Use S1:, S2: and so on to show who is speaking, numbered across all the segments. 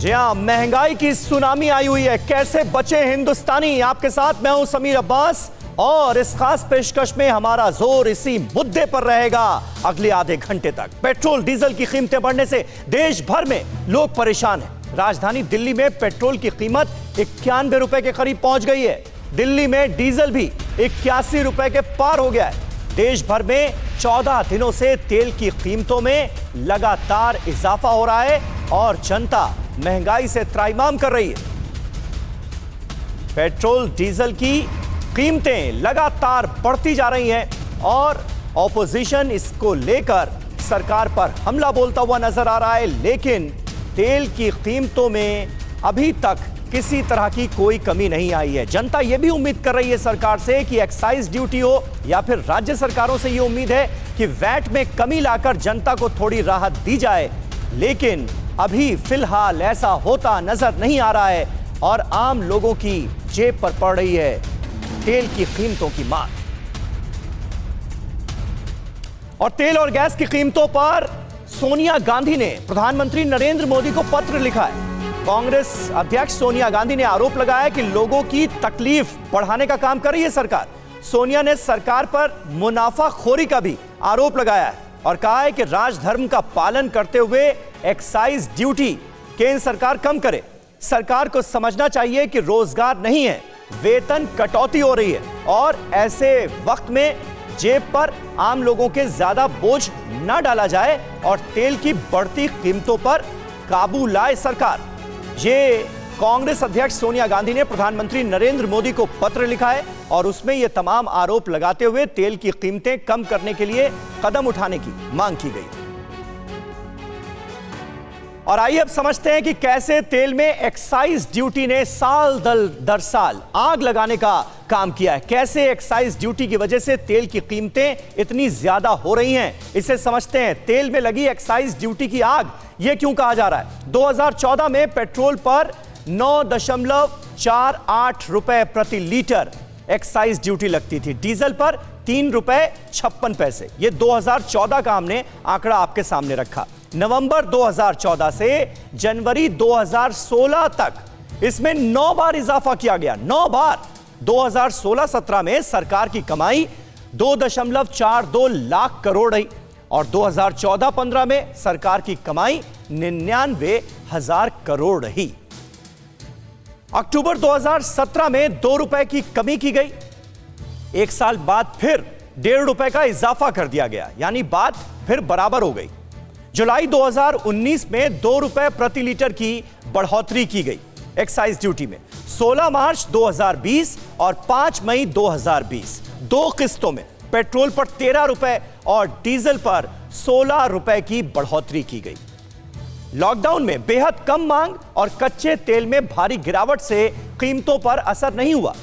S1: जी हां, महंगाई की सुनामी आई हुई है। कैसे बचे हिंदुस्तानी? आपके साथ मैं हूं समीर अब्बास और इस खास पेशकश में हमारा जोर इसी मुद्दे पर रहेगा अगले आधे घंटे तक। पेट्रोल डीजल की कीमतें बढ़ने से देश भर में लोग परेशान हैं। राजधानी दिल्ली में पेट्रोल की कीमत 91 रुपए के करीब पहुंच गई है। दिल्ली में डीजल भी 81 रुपए के पार हो गया है। देश भर में 14 दिनों से तेल की कीमतों में लगातार इजाफा हो रहा है और जनता महंगाई से त्राहिमाम कर रही है। पेट्रोल डीजल की कीमतें लगातार बढ़ती जा रही हैं और ऑपोजिशन इसको लेकर सरकार पर हमला बोलता हुआ नजर आ रहा है। लेकिन तेल की कीमतों में अभी तक किसी तरह की कोई कमी नहीं आई है। जनता यह भी उम्मीद कर रही है सरकार से कि एक्साइज ड्यूटी हो या फिर राज्य सरकारों से यह उम्मीद है कि वैट में कमी लाकर जनता को थोड़ी राहत दी जाए। लेकिन अभी फिलहाल ऐसा होता नजर नहीं आ रहा है और आम लोगों की जेब पर पड़ रही है तेल की कीमतों की मार। और तेल और गैस की कीमतों पर सोनिया गांधी ने प्रधानमंत्री नरेंद्र मोदी को पत्र लिखा है। कांग्रेस अध्यक्ष सोनिया गांधी ने आरोप लगाया कि लोगों की तकलीफ बढ़ाने का काम कर रही है सरकार। सोनिया ने सरकार पर मुनाफाखोरी का भी आरोप लगाया है और कहा है कि राजधर्म का पालन करते हुए एक्साइज ड्यूटी केंद्र सरकार कम करे। सरकार को समझना चाहिए कि रोजगार नहीं है, वेतन कटौती हो रही है और ऐसे वक्त में जेब पर आम लोगों के ज्यादा बोझ न डाला जाए और तेल की बढ़ती कीमतों पर काबू लाए सरकार। ये कांग्रेस अध्यक्ष सोनिया गांधी ने प्रधानमंत्री नरेंद्र मोदी को पत्र लिखा है और उसमें ये तमाम आरोप लगाते हुए तेल की कीमतें कम करने के लिए कदम उठाने की मांग की गई। और आइए अब समझते हैं कि कैसे तेल में एक्साइज ड्यूटी ने साल दर साल आग लगाने का काम किया है। कैसे एक्साइज ड्यूटी की वजह से तेल की कीमतें इतनी ज्यादा हो रही हैं, इसे समझते हैं। तेल में लगी एक्साइज ड्यूटी की आग, यह क्यों कहा जा रहा है? 2014 में पेट्रोल पर 9.48 रुपए प्रति लीटर एक्साइज ड्यूटी लगती थी। डीजल पर 3 रुपए 56 पैसे। यह 2014 का हमने आंकड़ा आपके सामने रखा। नवंबर 2014 से जनवरी 2016 तक इसमें 9 बार इजाफा किया गया। 9 बार। 2016-17 में सरकार की कमाई 2.42 लाख करोड़ रही और 2014-15 में सरकार की कमाई 99,000 करोड़ रही। अक्टूबर 2017 में 2 रुपए की कमी की गई। एक साल बाद फिर 1.5 रुपए का इजाफा कर दिया गया, यानी बात फिर बराबर हो गई। जुलाई 2019 में 2 रुपए प्रति लीटर की बढ़ोतरी की गई एक्साइज ड्यूटी में। 16 मार्च 2020 और 5 मई 2020 2 किस्तों में पेट्रोल पर 13 रुपए और डीजल पर 16 रुपए की बढ़ोतरी की गई। लॉकडाउन में बेहद कम मांग और कच्चे तेल में भारी गिरावट से कीमतों पर असर नहीं हुआ।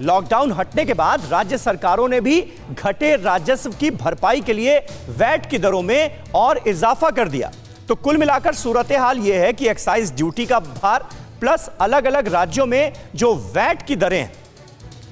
S1: लॉकडाउन हटने के बाद राज्य सरकारों ने भी घटे राजस्व की भरपाई के लिए वैट की दरों में और इजाफा कर दिया। तो कुल मिलाकर सूरत हाल यह है कि एक्साइज ड्यूटी का भार प्लस अलग अलग राज्यों में जो वैट की दरें हैं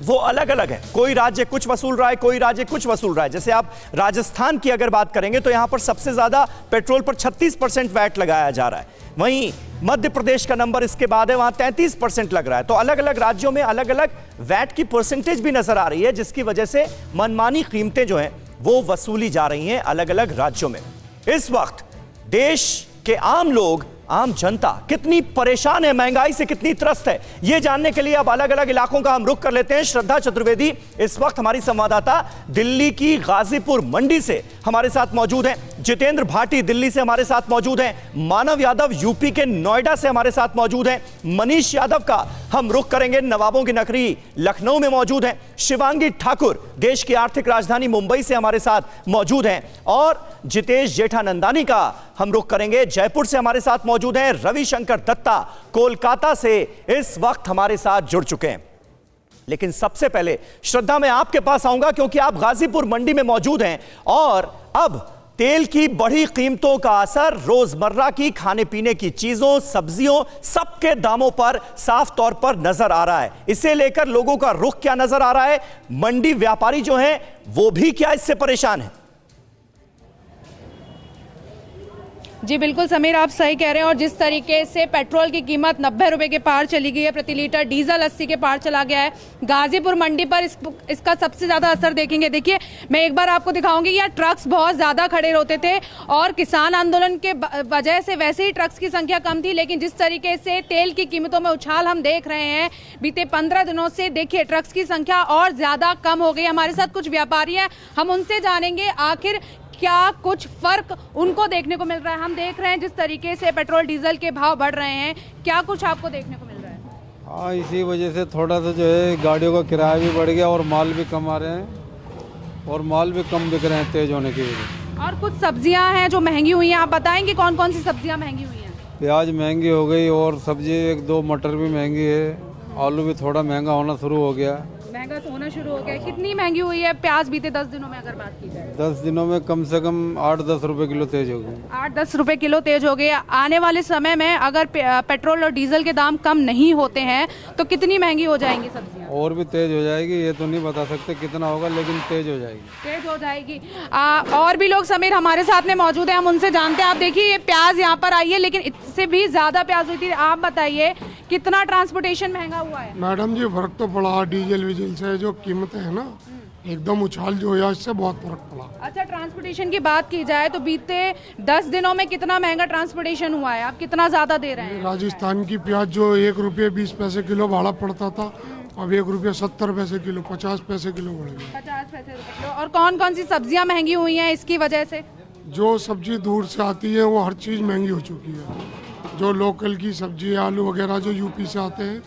S1: वो अलग अलग है। कोई राज्य कुछ वसूल रहा है, कोई राज्य कुछ वसूल रहा है। जैसे आप राजस्थान की अगर बात करेंगे तो यहां पर सबसे ज्यादा पेट्रोल पर 36% वैट लगाया जा रहा है। वहीं मध्य प्रदेश का नंबर इसके बाद है, वहां 33% लग रहा है। तो अलग अलग राज्यों में अलग अलग वैट की परसेंटेज भी नजर आ रही है, जिसकी वजह से मनमानी कीमतें जो हैं वो वसूली जा रही हैं अलग अलग राज्यों में। इस वक्त देश के आम लोग, आम जनता कितनी परेशान है, महंगाई से कितनी त्रस्त है, यह जानने के लिए अब अलग अलग इलाकों का हम रुख कर लेते हैं। श्रद्धा चतुर्वेदी इस वक्त हमारी संवाददाता दिल्ली की गाजीपुर मंडी से हमारे साथ मौजूद हैं। जितेंद्र भाटी दिल्ली से हमारे साथ मौजूद हैं। मानव यादव यूपी के नोएडा से हमारे साथ मौजूद हैं। मनीष यादव का हम रुख करेंगे, नवाबों की नगरी लखनऊ में मौजूद हैं। शिवांगी ठाकुर देश की आर्थिक राजधानी मुंबई से हमारे साथ मौजूद हैं और जितेश जेठानंदानी का हम रुख करेंगे, जयपुर से हमारे साथ मौजूद हैं। रविशंकर दत्ता कोलकाता से इस वक्त हमारे साथ जुड़ चुके हैं। लेकिन सबसे पहले श्रद्धा, मैं आपके पास आऊंगा क्योंकि आप गाजीपुर मंडी में मौजूद हैं और अब तेल की बढ़ी कीमतों का असर रोजमर्रा की खाने पीने की चीजों, सब्जियों, सबके दामों पर साफ तौर पर नजर आ रहा है। इसे लेकर लोगों का रुख क्या नजर आ रहा है? मंडी व्यापारी जो हैं वो भी क्या इससे परेशान हैं?
S2: जी बिल्कुल समीर, आप सही कह रहे हैं। और जिस तरीके से पेट्रोल की कीमत 90 रुपए के पार चली गई है प्रति लीटर, डीजल 80 के पार चला गया है, गाजीपुर मंडी पर इसका सबसे ज्यादा असर देखेंगे। देखिए, मैं एक बार आपको दिखाऊंगी, यहाँ ट्रक्स बहुत ज्यादा खड़े होते थे और किसान आंदोलन के वजह से वैसे ही ट्रक्स की संख्या कम थी, लेकिन जिस तरीके से तेल की कीमतों में उछाल हम देख रहे हैं बीते 15 दिनों से, देखिए ट्रक्स की संख्या और ज्यादा कम हो गई। हमारे साथ कुछ व्यापारी हैं, हम उनसे जानेंगे आखिर क्या कुछ फर्क उनको देखने को मिल रहा है। हम देख रहे हैं जिस तरीके से पेट्रोल डीजल के भाव बढ़ रहे हैं, क्या कुछ आपको देखने को मिल रहा है?
S3: हाँ, इसी वजह से थोड़ा सा जो है गाड़ियों का किराया भी बढ़ गया और माल भी कम आ रहे हैं और माल भी कम बिक रहे हैं तेज होने की वजह से।
S2: और कुछ सब्जियां हैं जो महंगी हुई हैं, आप बताएंगे कौन कौन सी सब्जियां महंगी हुई हैं?
S3: प्याज महंगी हो गई और सब्जी 1-2 मटर भी महंगी है, आलू भी थोड़ा महंगा होना शुरू हो गया।
S2: महंगा होना शुरू हो गया। कितनी महंगी हुई है प्याज बीते 10 दिनों में अगर बात की जाए?
S3: 10 दिनों में कम से कम 8-10 रुपए किलो तेज हो गए।
S2: 8-10 रुपए किलो तेज हो गए। आने वाले समय में अगर पेट्रोल और डीजल के दाम कम नहीं होते हैं तो कितनी महंगी हो जाएंगी सब्जियां?
S3: और भी तेज हो जाएगी, ये तो नहीं बता सकते कितना होगा, लेकिन तेज हो जाएगी।
S2: तेज हो जाएगी। और भी लोग समीर हमारे साथ में मौजूद हैं, हम उनसे जानते हैं। आप देखिए, ये प्याज यहाँ पर आई है, लेकिन इससे भी ज्यादा प्याज हुई थी। आप बताइए कितना ट्रांसपोर्टेशन महंगा हुआ है?
S4: मैडम जी, फर्क तो पड़ा डीजल वीजल से, जो कीमतें है ना एकदम उछाल जो है, इससे बहुत फर्क पड़ा।
S2: अच्छा, ट्रांसपोर्टेशन की बात की जाए तो बीते 10 दिनों में कितना महंगा ट्रांसपोर्टेशन हुआ है? आप कितना ज्यादा दे रहे हैं?
S4: राजस्थान की प्याज जो 1 रुपये 20 पैसे किलो भाड़ा पड़ता था, अब 1 रुपये 70 पैसे किलो, 50 पैसे किलो बढ़ गया।
S2: 50 पैसे रुपए किलो। और कौन कौन सी सब्जियां महंगी हुई हैं इसकी वजह से?
S4: जो सब्जी दूर से आती है वो हर चीज़ महंगी हो चुकी है। जो लोकल की सब्जी आलू वगैरह जो यूपी से आते हैं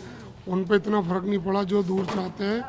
S4: उन पे इतना फर्क नहीं पड़ा, जो दूर से आते हैं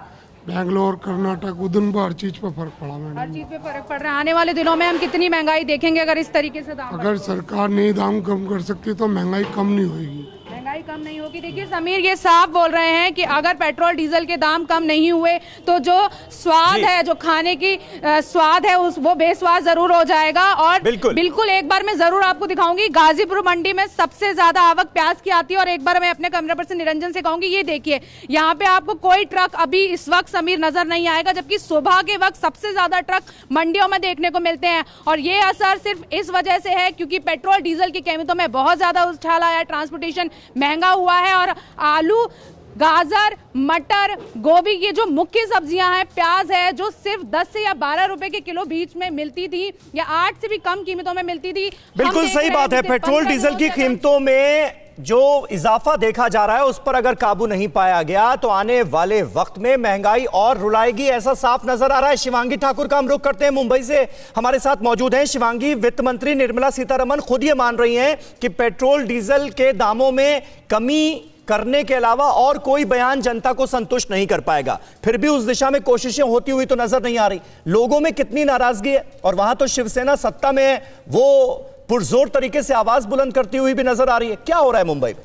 S4: बेंगलोर कर्नाटक उधर पर हर चीज़ पे फर्क पड़ा। मैडम,
S2: हर चीज पे फर्क पड़ रहा है। आने वाले दिनों में हम कितनी महंगाई देखेंगे अगर इस तरीके से दाम?
S4: अगर सरकार नहीं दाम कम कर सकती तो महंगाई कम नहीं होगी।
S2: महंगाई कम नहीं होगी। देखिए समीर, ये साफ बोल रहे हैं कि अगर पेट्रोल डीजल के दाम कम नहीं हुए तो जो स्वाद है, जो खाने की स्वाद है वो बेस्वाद जरूर हो जाएगा। और बिल्कुल एक बार मैं जरूर आपको दिखाऊंगी, गाजीपुर मंडी में सबसे ज्यादा आवक प्याज की आती है। और एक बार मैं अपने कैमरा पर्सन निरंजन से कहूंगी, ये देखिए यहाँ पे आपको कोई ट्रक अभी इस वक्त समीर नजर नहीं आएगा, जबकि सुबह के वक्त सबसे ज्यादा ट्रक मंडियों में देखने को मिलते हैं। और ये असर सिर्फ इस वजह से है क्योंकि पेट्रोल डीजल की कीमतों में बहुत ज्यादा उछाल आया, ट्रांसपोर्टेशन महंगा हुआ है। और आलू, गाजर, मटर, गोभी, ये जो मुख्य सब्जियां हैं, प्याज है जो सिर्फ 10 से या 12 रुपए के किलो बीच में मिलती थी या 8 से भी कम कीमतों में मिलती थी।
S1: बिल्कुल सही बात है। पेट्रोल डीजल की कीमतों में जो इजाफा देखा जा रहा है उस पर अगर काबू नहीं पाया गया तो आने वाले वक्त में महंगाई और रुलाएगी, ऐसा साफ नजर आ रहा है। शिवांगी ठाकुर का हम रुख करते हैं, मुंबई से हमारे साथ मौजूद हैं। शिवांगी, वित्त मंत्री निर्मला सीतारमण खुद ये मान रही हैं कि पेट्रोल डीजल के दामों में कमी करने के अलावा और कोई बयान जनता को संतुष्ट नहीं कर पाएगा। फिर भी उस दिशा में कोशिशें होती हुई तो नजर नहीं आ रही। लोगों में कितनी नाराजगी है, और वहां तो शिवसेना सत्ता में है, वो पुरजोर तरीके से आवाज बुलंद करती हुई भी नजर आ रही है। क्या हो रहा है मुंबई में?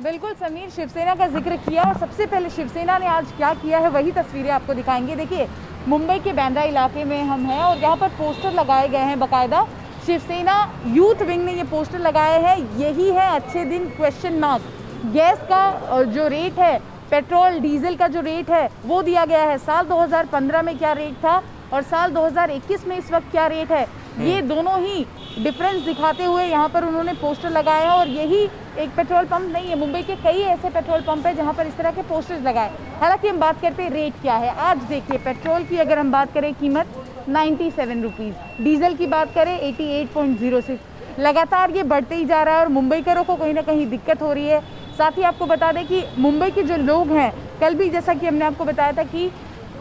S5: बिल्कुल समीर, शिवसेना का जिक्र किया और सबसे पहले शिवसेना ने आज क्या किया है वही तस्वीरें आपको दिखाएंगे। देखिए, मुंबई के बांद्रा इलाके में हम हैं और यहाँ पर पोस्टर लगाए गए हैं बाकायदा। शिवसेना यूथ विंग ने ये पोस्टर लगाए हैं, यही है अच्छे दिन क्वेश्चन मार्क। गैस का जो रेट है, पेट्रोल डीजल का जो रेट है वो दिया गया है। साल 2015 में क्या रेट था और साल 2021 में इस वक्त क्या रेट है, ये दोनों ही डिफरेंस दिखाते हुए यहाँ पर उन्होंने पोस्टर लगाए हैं। और यही एक पेट्रोल पंप नहीं है, मुंबई के कई ऐसे पेट्रोल पंप है जहाँ पर इस तरह के पोस्टर्स लगाए। हालांकि हम बात करते हैं रेट क्या है। आज देखिए, पेट्रोल की अगर हम बात करें कीमत 97 रुपीज़, डीजल की बात करें 88.06। लगातार ये बढ़ते ही जा रहा है और मुंबईकरों को कहीं ना कहीं दिक्कत हो रही है। साथ ही आपको बता दें कि मुंबई के जो लोग हैं, कल भी जैसा कि हमने आपको बताया था कि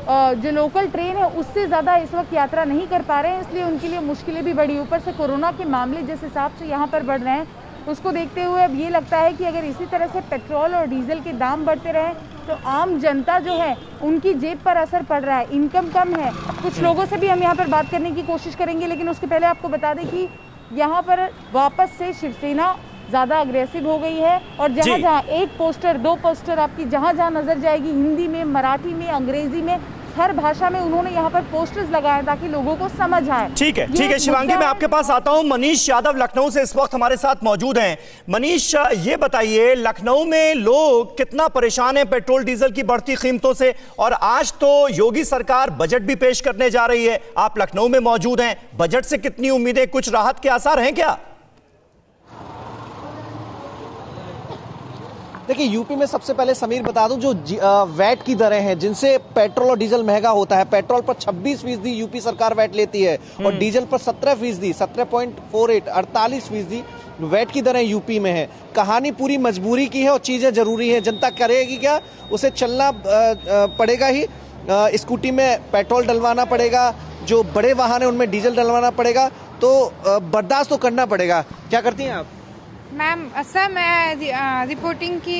S5: जो लोकल ट्रेन है उससे ज़्यादा इस वक्त यात्रा नहीं कर पा रहे हैं, इसलिए उनके लिए मुश्किलें भी बढ़ी। ऊपर से कोरोना के मामले जिस हिसाब से यहाँ पर बढ़ रहे हैं उसको देखते हुए अब ये लगता है कि अगर इसी तरह से पेट्रोल और डीजल के दाम बढ़ते रहें तो आम जनता जो है उनकी जेब पर असर पड़ रहा है। इनकम कम है। कुछ लोगों से भी हम यहाँ पर बात करने की कोशिश करेंगे, लेकिन उसके पहले आपको बता दें कि यहाँ पर वापस से शिवसेना ज़्यादा अग्रेसिव हो गई है और जहाँ जहाँ एक पोस्टर, 2 पोस्टर आपकी जहाँ जहाँ नजर जाएगी, हिंदी में, मराठी में, अंग्रेजी में, हर भाषा में उन्होंने यहाँ पर पोस्टर्स लगाए ताकि लोगों को समझ आए।
S1: ठीक है शिवांगी, मैं आपके पास आता हूं। मनीष यादव लखनऊ से इस वक्त हमारे साथ मौजूद हैं। मनीष, ये बताइए, लखनऊ में लोग कितना परेशान हैं पेट्रोल डीजल की बढ़ती कीमतों से, और आज तो योगी सरकार बजट भी पेश करने जा रही है, आप लखनऊ में मौजूद हैं, बजट से कितनी उम्मीदें, कुछ राहत के आसार हैं क्या?
S6: देखिए, यूपी में सबसे पहले समीर बता दूं, जो वैट की दरें हैं जिनसे पेट्रोल और डीजल महंगा होता है, पेट्रोल पर 26% यूपी सरकार वैट लेती है और डीजल पर 17%, 17.48, 48% वैट की दरें यूपी में है। कहानी पूरी मजबूरी की है और चीजें जरूरी हैं। जनता करेगी क्या? उसे चलना पड़ेगा ही। स्कूटी में पेट्रोल डलवाना पड़ेगा, जो बड़े वाहन है उनमें डीजल डलवाना पड़ेगा, तो बर्दाश्त तो करना पड़ेगा। क्या करती हैं आप?
S7: मैम सर, मैं रिपोर्टिंग की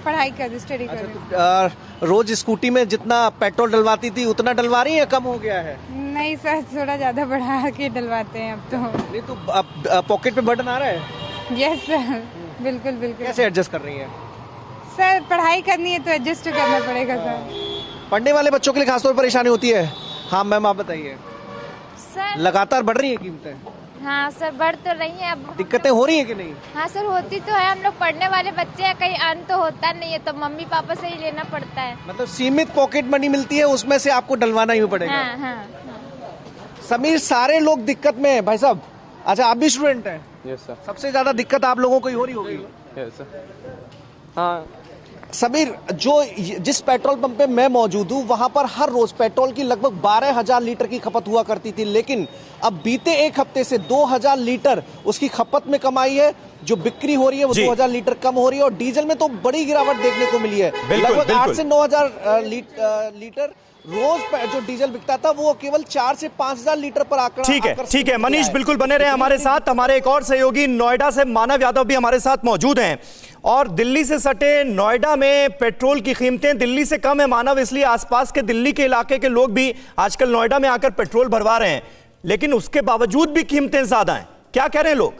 S7: पढ़ाई कर रही, स्टडी कर रही हूँ।
S6: रोज स्कूटी में जितना पेट्रोल डलवाती थी उतना डलवा रही है, कम हो गया है?
S7: नहीं सर, थोड़ा ज्यादा बढ़ा के डलवाते हैं अब तो।
S6: नहीं तो अब पॉकेट पे बटन आ रहा है?
S7: यस सर, बिल्कुल बिल्कुल।
S6: कैसे एडजस्ट कर रही है?
S7: सर पढ़ाई करनी है तो एडजस्ट करना पड़ेगा सर।
S6: पढ़ने वाले बच्चों के लिए खासतौर पर परेशानी होती है। हाँ मैम, आप बताइए।
S8: सर
S6: लगातार बढ़ रही है कीमतें?
S8: हाँ सर, बढ़ तो रही है। अब
S6: दिक्कतें हो रही है कि नहीं?
S8: हाँ सर, होती तो है। हम लोग पढ़ने वाले बच्चे हैं, कहीं अन तो होता नहीं है, तो मम्मी पापा से ही लेना पड़ता है।
S6: मतलब सीमित पॉकेट मनी मिलती है, उसमें से आपको डलवाना ही पड़ेगा।
S8: हाँ हाँ।
S6: समीर, सारे लोग दिक्कत में है भाई साहब। अच्छा, आप भी स्टूडेंट हैं?
S3: Yes sir.
S6: सबसे ज्यादा दिक्कत आप लोगों को ही हो रही होगी।
S3: Yes sir. हाँ
S6: समीर, जिस पेट्रोल पंप पे मैं मौजूद हूँ वहां पर हर रोज पेट्रोल की लगभग 12,000 लीटर की खपत हुआ करती थी, लेकिन अब बीते एक हफ्ते से 2,000 लीटर उसकी खपत में कम आई है। जो बिक्री हो रही है वो 2,000 लीटर कम हो रही है, और डीजल में तो बड़ी गिरावट देखने को मिली है। लगभग 8 से 9,000 लीटर रोज जो डीजल बिकता था वो केवल 4 से 5,000 लीटर पर आंकड़ा।
S1: ठीक है मनीष, बिल्कुल बने रहे हमारे साथ। हमारे एक और सहयोगी नोएडा से मानव यादव भी हमारे साथ मौजूद हैं, और दिल्ली से सटे नोएडा में पेट्रोल की कीमतें दिल्ली से कम है मानव, इसलिए आसपास के दिल्ली के इलाके के लोग भी आजकल नोएडा में आकर पेट्रोल भरवा रहे हैं, लेकिन उसके बावजूद भी कीमतें ज्यादा हैं। क्या कह रहे हैं लोग?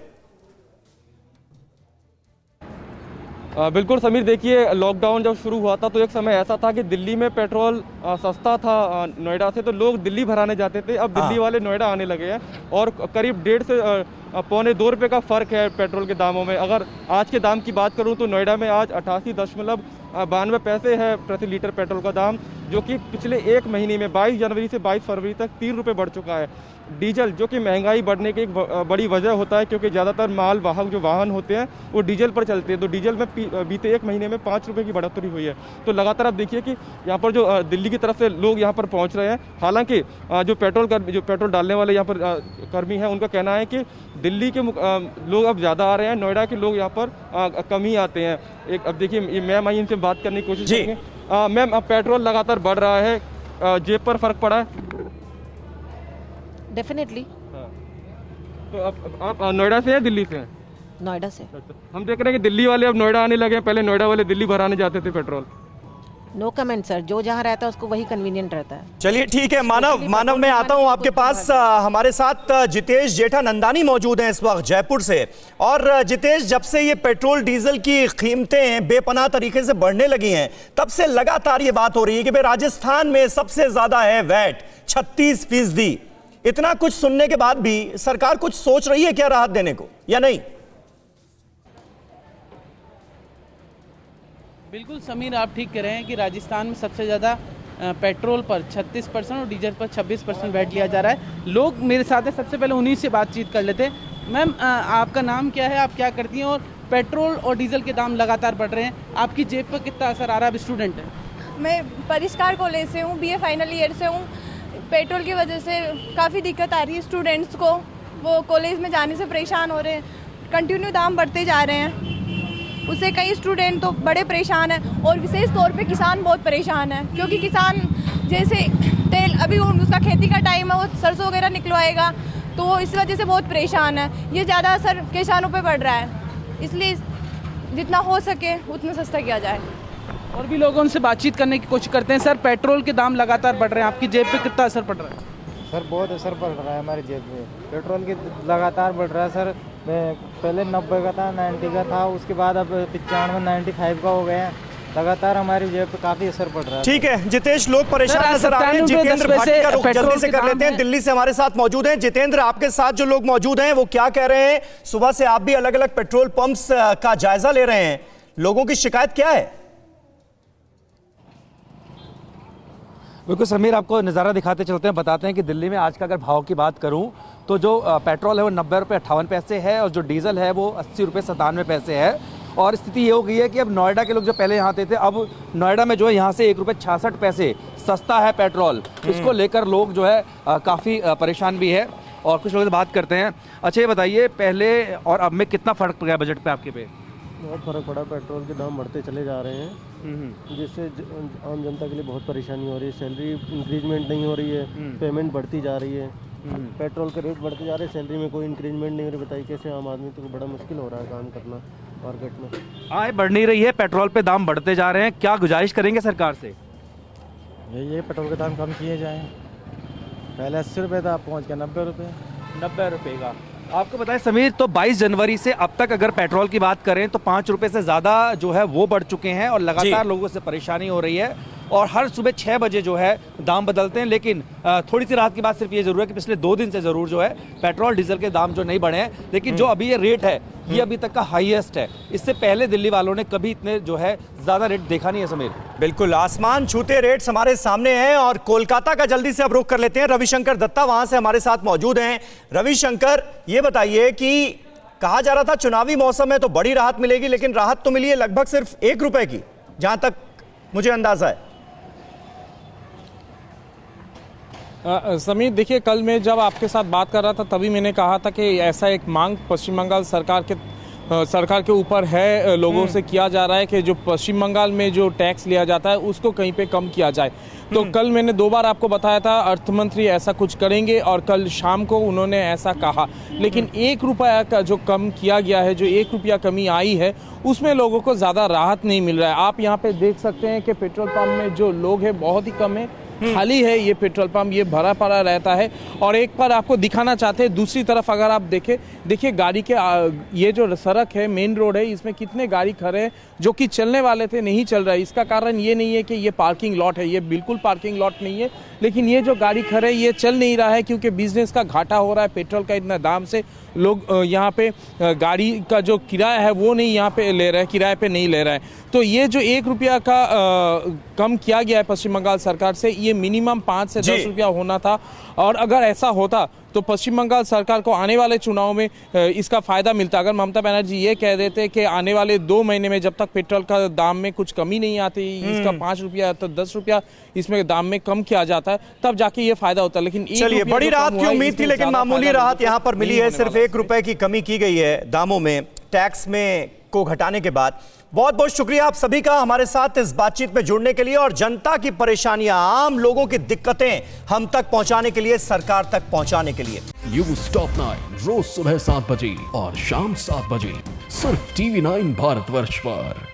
S9: बिल्कुल समीर, देखिए, लॉकडाउन जब शुरू हुआ था तो एक समय ऐसा था कि दिल्ली में पेट्रोल सस्ता था नोएडा से, तो लोग दिल्ली भराने जाते थे। अब दिल्ली वाले नोएडा आने लगे हैं, और करीब 1.5 से पौने 2 रुपये का फ़र्क है पेट्रोल के दामों में। अगर आज के दाम की बात करूं तो नोएडा में आज 88.92 पैसे है प्रति लीटर पेट्रोल का दाम, जो कि पिछले एक महीने में 22 जनवरी से 22 फरवरी तक 3 रुपये बढ़ चुका है। डीजल, जो कि महंगाई बढ़ने की एक बड़ी वजह होता है, क्योंकि ज़्यादातर माल वाहक जो वाहन होते हैं वो डीजल पर चलते हैं, तो डीजल में बीते एक महीने में 5 रुपये की बढ़ोतरी हुई है। तो लगातार आप देखिए कि यहाँ पर जो दिल्ली की तरफ से लोग यहाँ पर पहुँच रहे हैं। हालांकि जो पेट्रोल डालने वाले यहाँ पर कर्मी हैं, उनका कहना है कि दिल्ली के लोग अब ज़्यादा आ रहे हैं, नोएडा के लोग यहाँ पर कम ही आते हैं। एक अब देखिए, मैम आई इनसे बात करने की कोशिश करेंगे। मैम, अब पेट्रोल लगातार बढ़ रहा है, जेब पर फर्क पड़ा है?
S10: डेफिनेटली।
S9: तो आप नोएडा से हैं, दिल्ली से हैं?
S10: नोएडा से।
S9: हम देख रहे हैं कि दिल्ली वाले अब नोएडा आने लगे हैं, पहले नोएडा वाले दिल्ली भराने जाते थे पेट्रोल।
S10: नो कमेंट सर, जो जहाँ रहता है उसको वही कन्वीनियंट रहता है।
S1: चलिए ठीक है मानव मैं आता हूं आपके पास। हमारे साथ जितेश जेठानंदानी मौजूद हैं इस वक्त जयपुर से। और जितेश, जब से ये पेट्रोल डीजल की कीमतें बेपनाह तरीके से बढ़ने लगी हैं, तब से लगातार ये बात हो रही है कि भाई राजस्थान में सबसे ज्यादा है वैट, 36%। इतना कुछ सुनने के बाद भी सरकार कुछ सोच रही है क्या राहत देने को, या नहीं?
S11: बिल्कुल समीर, आप ठीक कह रहे हैं कि राजस्थान में सबसे ज़्यादा पेट्रोल पर 36% और डीजल पर 26% वैट लिया जा रहा है। लोग मेरे साथ हैं, सबसे पहले उन्हीं से बातचीत कर लेते हैं। मैम, आपका नाम क्या है, आप क्या करती हैं, और पेट्रोल और डीजल के दाम लगातार बढ़ रहे हैं, आपकी जेब पर कितना असर आ रहा है? अब स्टूडेंट है।
S12: मैं परिष्कार कॉलेज से हूँ, BA फाइनल ईयर से हूँ। पेट्रोल की वजह से काफ़ी दिक्कत आ रही है स्टूडेंट्स को, वो कॉलेज में जाने से परेशान हो रहे हैं। कंटिन्यू दाम बढ़ते जा रहे हैं, उससे कई स्टूडेंट तो बड़े परेशान हैं, और विशेष तौर पे किसान बहुत परेशान है, क्योंकि किसान जैसे तेल, अभी उसका खेती का टाइम है, वो सरसों वगैरह निकलवाएगा, तो वो इस वजह से बहुत परेशान है। ये ज़्यादा असर किसानों पे पड़ रहा है, इसलिए जितना हो सके उतना सस्ता किया जाए।
S11: और भी लोगों से बातचीत करने की कोशिश करते हैं। सर, पेट्रोल के दाम लगातार बढ़ रहे हैं, आपकी जेब पे कितना असर पड़ रहा है?
S13: सर, बहुत असर पड़ रहा है हमारी जेब पे। पेट्रोल की लगातार बढ़ रहा है सर। पहले 90 का था, 90 का था, उसके बाद अब 95, 95 का हो गया है। लगातार हमारी जेब पे काफी असर पड़ रहा है।
S1: ठीक है जितेश, लोग परेशान
S11: सर,
S1: नजर आ रहे हैं।
S11: 97
S1: जितेंद्र
S11: रुपए
S1: भाटी का रुख
S11: पेट्रोल
S1: जल्दी से
S11: के
S1: कर
S11: दाम
S1: लेते हैं,
S11: है।
S1: दिल्ली से हमारे साथ मौजूद हैं। जितेंद्र, आपके साथ जो लोग मौजूद हैं वो क्या कह रहे हैं? सुबह से आप भी अलग अलग पेट्रोल पंप्स का जायजा ले रहे हैं, लोगों की शिकायत क्या है?
S14: बिल्कुल समीर, आपको नज़ारा दिखाते चलते हैं, बताते हैं कि दिल्ली में आज का अगर भाव की बात करूं तो जो पेट्रोल है वो 90 रुपये 58 पैसे है और जो डीजल है वो 80 रुपये 97 पैसे है। और स्थिति ये हो गई है कि अब नोएडा के लोग जो पहले यहाँ आते थे, अब नोएडा में जो है यहाँ से 1 रुपये 66 पैसे सस्ता है पेट्रोल। इसको लेकर लोग जो है काफ़ी परेशान भी है और कुछ लोगों से बात करते हैं। अच्छा ये बताइए, पहले और अब में कितना फ़र्क पड़ गया बजट पे आपके पे?
S13: बहुत फर्क पड़ा, पेट्रोल के दाम बढ़ते चले जा रहे हैं जिससे आम जनता के लिए बहुत परेशानी हो रही है। सैलरी इंक्रीजमेंट नहीं हो रही है, पेमेंट बढ़ती जा रही है, पेट्रोल के रेट बढ़ते जा रहे हैं, सैलरी में कोई इंक्रीजमेंट नहीं हो रही। बताइए कैसे आम आदमी को बड़ा मुश्किल हो रहा है काम करना मार्केट में।
S14: आय बढ़ नहीं रही है, पेट्रोल पे दाम बढ़ते जा रहे हैं, क्या गुजारिश करेंगे सरकार से?
S13: ये पेट्रोल के दाम कम किए जाएँ। पहले 80 रुपये था, पहुँच गया 90 रुपये।
S14: 90 रुपये का। आपको बताएं समीर, तो 22 जनवरी से अब तक अगर पेट्रोल की बात करें तो 5 रुपये से ज़्यादा जो है वो बढ़ चुके हैं और लगातार लोगों से परेशानी हो रही है। और हर सुबह 6 बजे जो है दाम बदलते हैं, लेकिन थोड़ी सी राहत की बात सिर्फ ये ज़रूर है कि पिछले 2 दिन से ज़रूर जो है पेट्रोल डीजल के दाम जो नहीं बढ़े हैं, लेकिन जो अभी ये रेट है ये अभी तक का हाईएस्ट है। इससे पहले दिल्ली वालों ने कभी इतने जो है ज़्यादा रेट देखा नहीं है समीर।
S1: बिल्कुल आसमान छूते रेट्स हमारे सामने हैं और कोलकाता का जल्दी से अब रुख कर लेते हैं। रविशंकर दत्ता वहां से हमारे साथ मौजूद हैं। रविशंकर, ये बताइए कि कहा जा रहा था चुनावी मौसम में तो बड़ी राहत मिलेगी, लेकिन राहत तो मिली है लगभग सिर्फ 1 रुपए की, जहां तक मुझे अंदाजा है।
S15: समीर देखिए, कल मैं जब आपके साथ बात कर रहा था तभी मैंने कहा था कि ऐसा एक मांग पश्चिम बंगाल सरकार के ऊपर है, लोगों से किया जा रहा है कि जो पश्चिम बंगाल में जो टैक्स लिया जाता है उसको कहीं पे कम किया जाए। तो कल मैंने 2 बार आपको बताया था अर्थ मंत्री ऐसा कुछ करेंगे और कल शाम को उन्होंने ऐसा कहा, लेकिन 1 रुपया का जो कम किया गया है, जो 1 रुपया कमी आई है उसमें लोगों को ज़्यादा राहत नहीं मिल रहा है। आप यहाँ पे देख सकते हैं कि पेट्रोल पंप में जो लोग हैं बहुत ही कम है, खाली है ये पेट्रोल पंप, ये भरा पड़ा रहता है। और एक बार आपको दिखाना चाहते हैं, दूसरी तरफ अगर आप देखिए गाड़ी के ये जो सड़क है, मेन रोड है, इसमें कितने गाड़ी खड़े हैं जो कि चलने वाले थे, नहीं चल रहा है। इसका कारण ये नहीं है कि ये पार्किंग लॉट है, ये बिल्कुल पार्किंग लॉट नहीं है, लेकिन ये जो गाड़ी खड़े है ये चल नहीं रहा है क्योंकि बिजनेस का घाटा हो रहा है पेट्रोल का इतना दाम से। लोग यहाँ पे गाड़ी का जो किराया है वो नहीं यहाँ पे ले रहे हैं, किराए पे नहीं ले रहा है। तो ये जो 1 रुपया का कम किया गया है पश्चिम बंगाल सरकार से, ये मिनिमम 5 से 10 रुपया होना था। और अगर ऐसा होता तो पश्चिम बंगाल सरकार को आने वाले चुनाव में इसका फायदा मिलता। अगर ममता बनर्जी ये कह देते कि आने वाले 2 महीने में जब तक पेट्रोल का दाम में कुछ कमी नहीं आती, इसका 5 रुपया तो 10 रुपया इसमें दाम में कम किया जाता है, तब जाके ये फायदा होता है। लेकिन
S1: चलिए, बड़ी राहत की उम्मीद थी लेकिन मामूली राहत यहाँ पर मिली है। सिर्फ 1 रुपए की कमी की गई है दामों में, टैक्स में को घटाने के बाद। बहुत बहुत शुक्रिया आप सभी का हमारे साथ इस बातचीत में जुड़ने के लिए और जनता की परेशानियां, आम लोगों की दिक्कतें हम तक पहुंचाने के लिए, सरकार तक पहुंचाने के लिए।
S16: न्यूज़ टॉप 9 रोज सुबह 7 बजे और शाम 7 बजे सिर्फ TV9 भारतवर्ष पर।